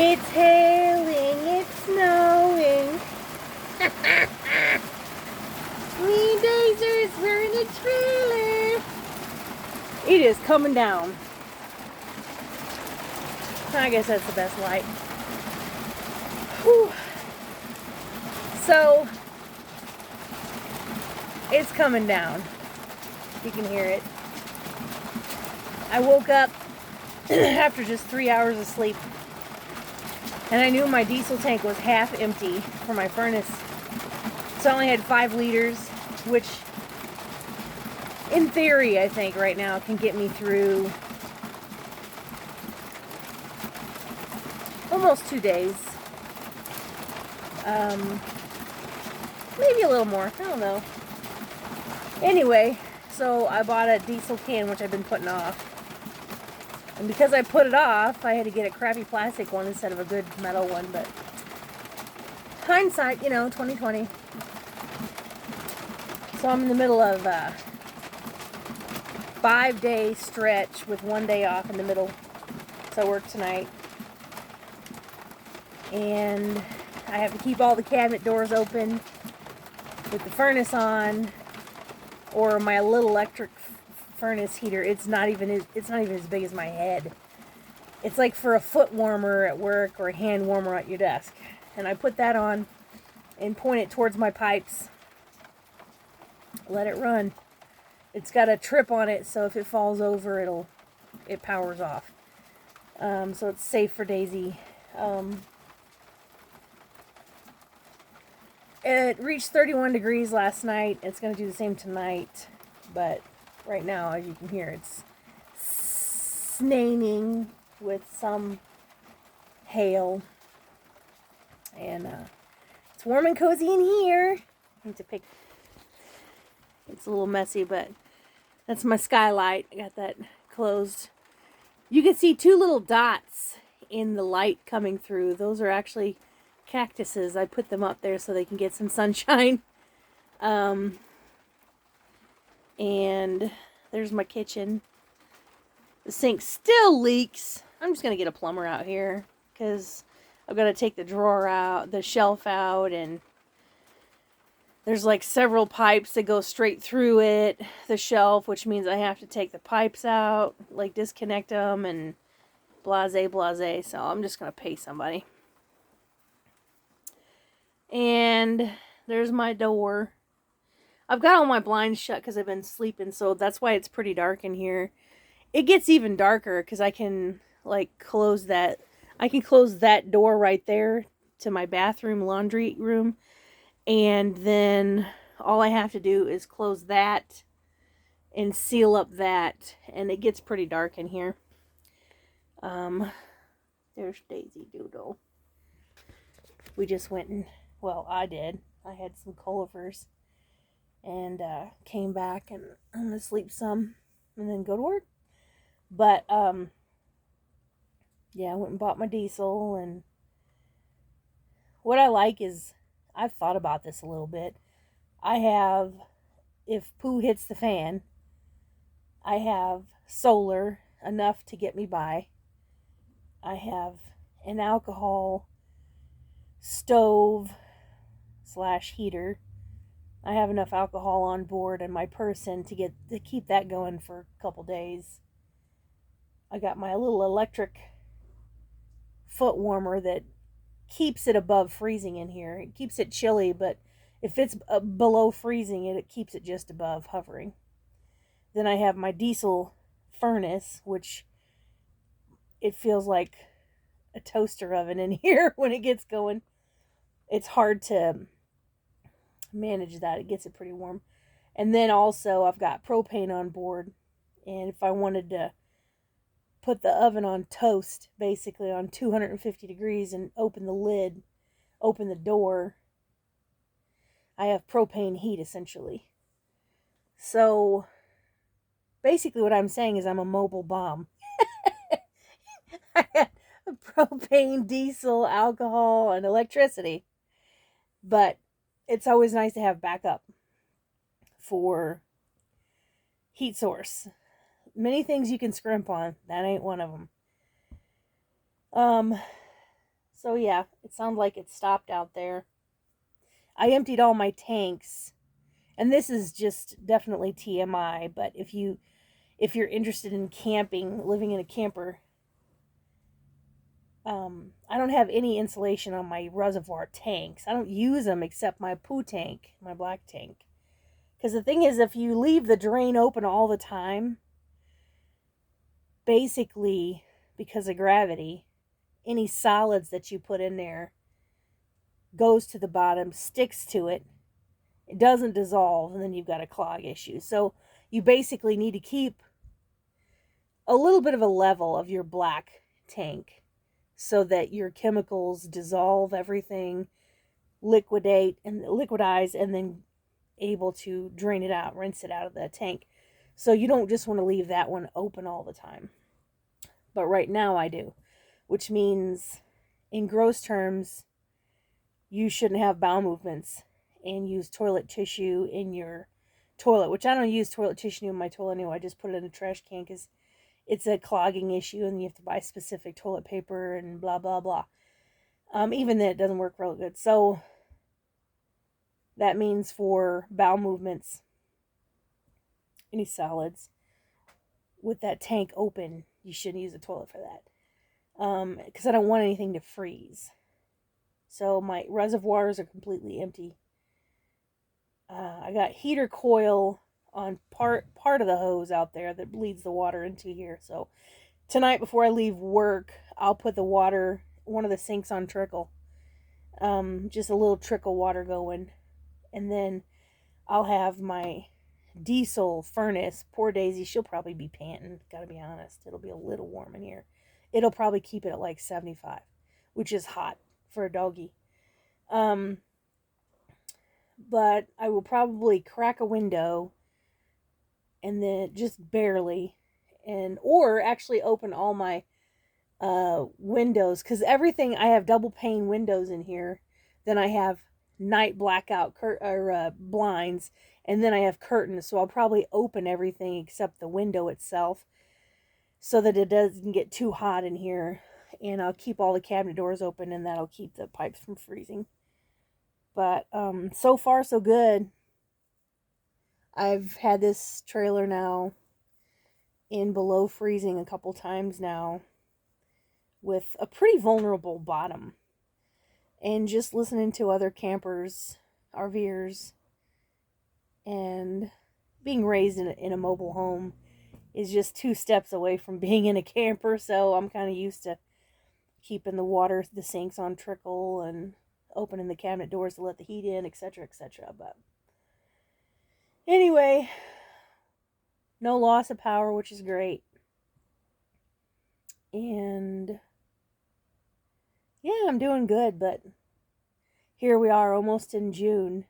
It's hailing, it's snowing. Me and Dazers, we're in a trailer. It is coming down. I guess that's the best light. Whew. So, it's coming down. You can hear it. I woke up after just 3 hours of sleep. And I knew my diesel tank was half empty for my furnace. So I only had 5 liters, which in theory, I think right now can get me through almost 2 days. Maybe a little more, I don't know. Anyway, so I bought a diesel can, which I've been putting off. And because I put it off, I had to get a crappy plastic one instead of a good metal one, but hindsight, 2020. So I'm in the middle of a 5-day stretch with 1 day off in the middle. So I work tonight. And I have to keep all the cabinet doors open with the furnace on, or my little electric furnace heater. It's not even as big as my head. It's like for a foot warmer at work or a hand warmer at your desk. And I put that on and point it towards my pipes. Let it run. It's got a trip on it, so if it falls over, it powers off. So it's safe for Daisy. It reached 31 degrees last night. It's going to do the same tonight, but right now, as you can hear, it's snaining with some hail. And it's warm and cozy in here. I need to pick. It's a little messy, but that's my skylight. I got that closed. You can see 2 little dots in the light coming through. Those are actually cactuses. I put them up there so they can get some sunshine. And there's my kitchen. The sink still leaks. I'm just going to get a plumber out here because I've got to take the drawer out, the shelf out, and there's like several pipes that go straight through it, the shelf, which means I have to take the pipes out, like disconnect them and blase. So I'm just going to pay somebody. And there's my door. I've got all my blinds shut because I've been sleeping, so that's why it's pretty dark in here. It gets even darker because I can close that. I can close that door right there to my bathroom, laundry room, and then all I have to do is close that and seal up that, and it gets pretty dark in here. There's Daisy Doodle. We just went and, well, I did. I had some Culver's and came back, and I'm gonna sleep some and then go to work. But yeah, I went and bought my diesel, and what I like is I've thought about this a little bit. I have, if poo hits the fan, I have solar enough to get me by. I have an alcohol stove / heater. I have enough alcohol on board and my person to keep that going for a couple days. I got my little electric foot warmer that keeps it above freezing in here. It keeps it chilly, but if it's below freezing, it keeps it just above hovering. Then I have my diesel furnace, which it feels like a toaster oven in here when it gets going. It's hard to manage that. It gets it pretty warm. And then also I've got propane on board, and if I wanted to put the oven on toast, basically on 250 degrees, and open the lid, open the door, I have propane heat essentially. So basically what I'm saying is I'm a mobile bomb. I have propane, diesel, alcohol, and electricity. But it's always nice to have backup for heat source. Many things you can scrimp on. That ain't one of them. So yeah, it sounds like it stopped out there. I emptied all my tanks, and this is just definitely TMI, but if you're interested in camping, living in a camper, I don't have any insulation on my reservoir tanks. I don't use them except my poo tank, my black tank. Because the thing is, if you leave the drain open all the time, basically, because of gravity, any solids that you put in there goes to the bottom, sticks to it, it doesn't dissolve, and then you've got a clog issue. So you basically need to keep a little bit of a level of your black tank so that your chemicals dissolve everything, liquidize, and then able to drain it out, rinse it out of the tank. So you don't just want to leave that one open all the time. But right now I do, which means in gross terms, you shouldn't have bowel movements and use toilet tissue in your toilet, which I don't use toilet tissue in my toilet anyway. I just put it in a trash can because it's a clogging issue and you have to buy specific toilet paper and blah, blah, blah. Even then, it doesn't work real good. So that means for bowel movements, any solids, with that tank open, you shouldn't use the toilet for that. Because I don't want anything to freeze. So my reservoirs are completely empty. I got heater coil on part of the hose out there that bleeds the water into here. So tonight before I leave work, I'll put the water, one of the sinks on trickle. Just a little trickle water going. And then I'll have my diesel furnace. Poor Daisy, she'll probably be panting, gotta be honest. It'll be a little warm in here. It'll probably keep it at like 75, which is hot for a doggy. But I will probably crack a window and then just barely, and or actually open all my windows, because everything, I have double pane windows in here. Then I have night blackout blinds, and then I have curtains. So I'll probably open everything except the window itself, so that it doesn't get too hot in here. And I'll keep all the cabinet doors open, and that'll keep the pipes from freezing. But so far so good. I've had this trailer now in below freezing a couple times now, with a pretty vulnerable bottom. And just listening to other campers, RVers, and being raised in a mobile home is just 2 steps away from being in a camper. So I'm kind of used to keeping the sinks on trickle and opening the cabinet doors to let the heat in, etc., etc. But anyway, no loss of power, which is great. And yeah, I'm doing good, but here we are almost in June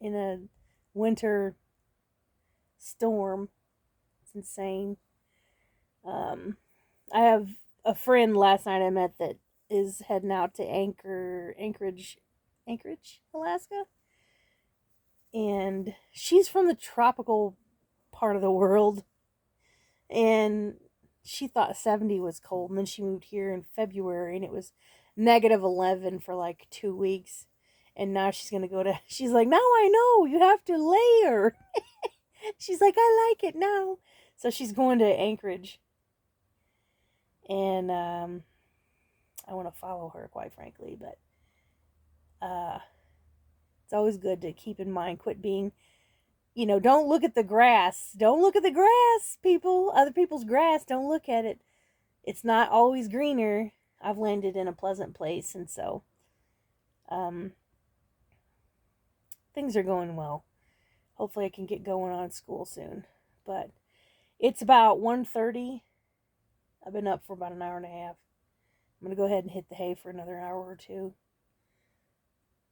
in a winter storm. It's insane. I have a friend last night I met that is heading out to Anchorage, Alaska. And she's from the tropical part of the world. And she thought 70 was cold. And then she moved here in February and it was -11 for like 2 weeks. And now she's going to go to, she's like, now I know you have to layer. She's like, I like it now. So she's going to Anchorage. And I want to follow her, quite frankly. But it's always good to keep in mind, quit being, don't look at the grass. Don't look at the grass, people. Other people's grass, don't look at it. It's not always greener. I've landed in a pleasant place, and so things are going well. Hopefully I can get going on school soon. But it's about 1:30. I've been up for about an hour and a half. I'm going to go ahead and hit the hay for another hour or two.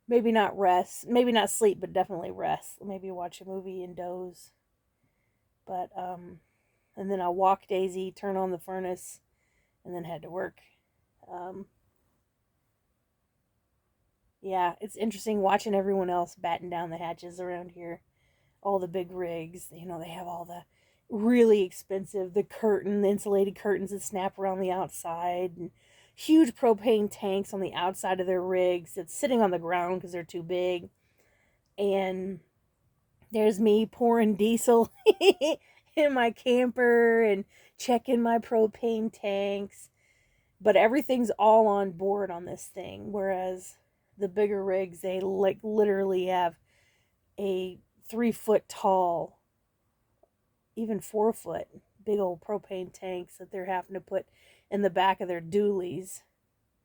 Maybe not rest. Maybe not sleep, but definitely rest. Maybe watch a movie and doze. But, and then I'll walk Daisy, turn on the furnace, and then head to work. Yeah, it's interesting watching everyone else batten down the hatches around here. All the big rigs, they have all the really expensive. The insulated curtains that snap around the outside, and huge propane tanks on the outside of their rigs that's sitting on the ground because they're too big. And there's me pouring diesel in my camper and checking my propane tanks. But everything's all on board on this thing. Whereas the bigger rigs, they like literally have a 3 foot tall, even 4 foot, big old propane tanks that they're having to put in the back of their dualies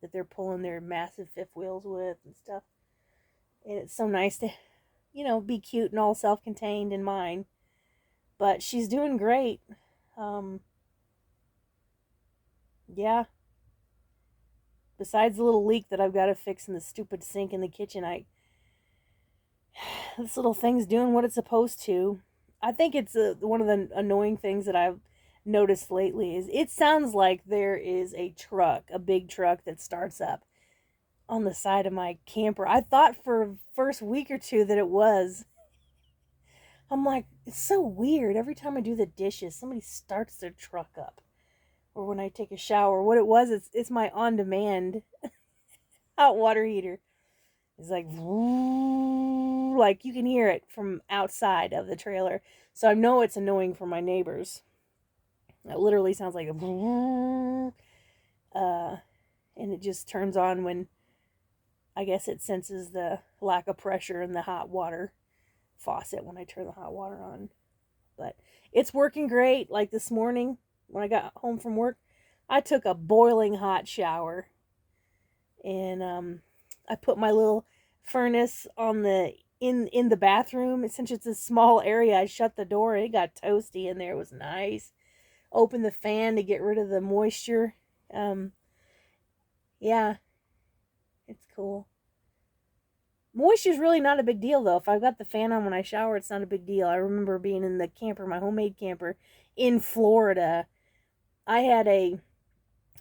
that they're pulling their massive fifth wheels with and stuff. And it's so nice to, be cute and all self contained in mine. But she's doing great. Um, yeah. Besides the little leak that I've got to fix in the stupid sink in the kitchen, this little thing's doing what it's supposed to. I think it's one of the annoying things that I've noticed lately is it sounds like there is a big truck that starts up on the side of my camper. I thought for first week or two that it was. I'm like, it's so weird. Every time I do the dishes, somebody starts their truck up. Or when I take a shower. What it was, it's my on-demand hot water heater. It's like, like you can hear it from outside of the trailer. So I know it's annoying for my neighbors. It literally sounds like and it just turns on when I guess it senses the lack of pressure in the hot water faucet when I turn the hot water on. But it's working great. Like this morning when I got home from work, I took a boiling hot shower. And I put my little furnace on the in the bathroom. Since it's a small area, I shut the door. It got toasty in there. It was nice. Opened the fan to get rid of the moisture. Yeah, it's cool. Moisture's really not a big deal though. If I've got the fan on when I shower, it's not a big deal. I remember being in the camper, my homemade camper in Florida. I had a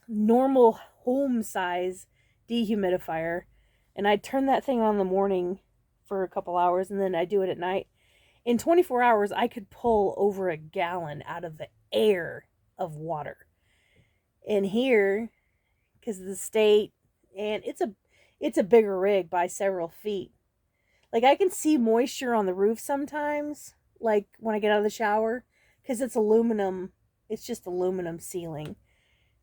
normal home size dehumidifier, and I'd turn that thing on in the morning for a couple hours, and then I'd do it at night. In 24 hours, I could pull over a gallon out of the air of water. And here, because of the state, and it's a bigger rig by several feet. Like I can see moisture on the roof sometimes, like when I get out of the shower, because it's aluminum. It's just aluminum ceiling,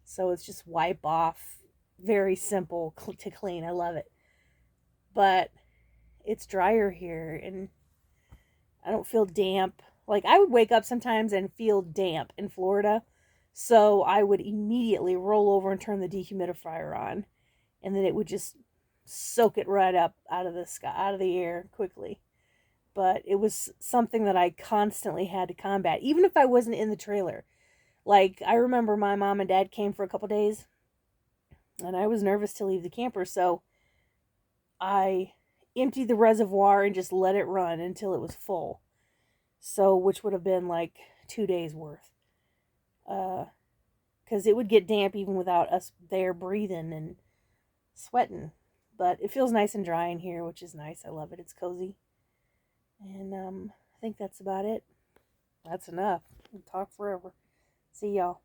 so it's just wipe off. Very simple to clean. I love it, but it's drier here, and I don't feel damp. Like I would wake up sometimes and feel damp in Florida, so I would immediately roll over and turn the dehumidifier on, and then it would just soak it right up out of the sky, out of the air quickly. But it was something that I constantly had to combat, even if I wasn't in the trailer. Like I remember my mom and dad came for a couple days, and I was nervous to leave the camper, so I emptied the reservoir and just let it run until it was full. So, which would have been like 2 days worth. Because it would get damp even without us there breathing and sweating. But it feels nice and dry in here, which is nice. I love it. It's cozy. And I think that's about it. That's enough. We'll talk forever. See y'all.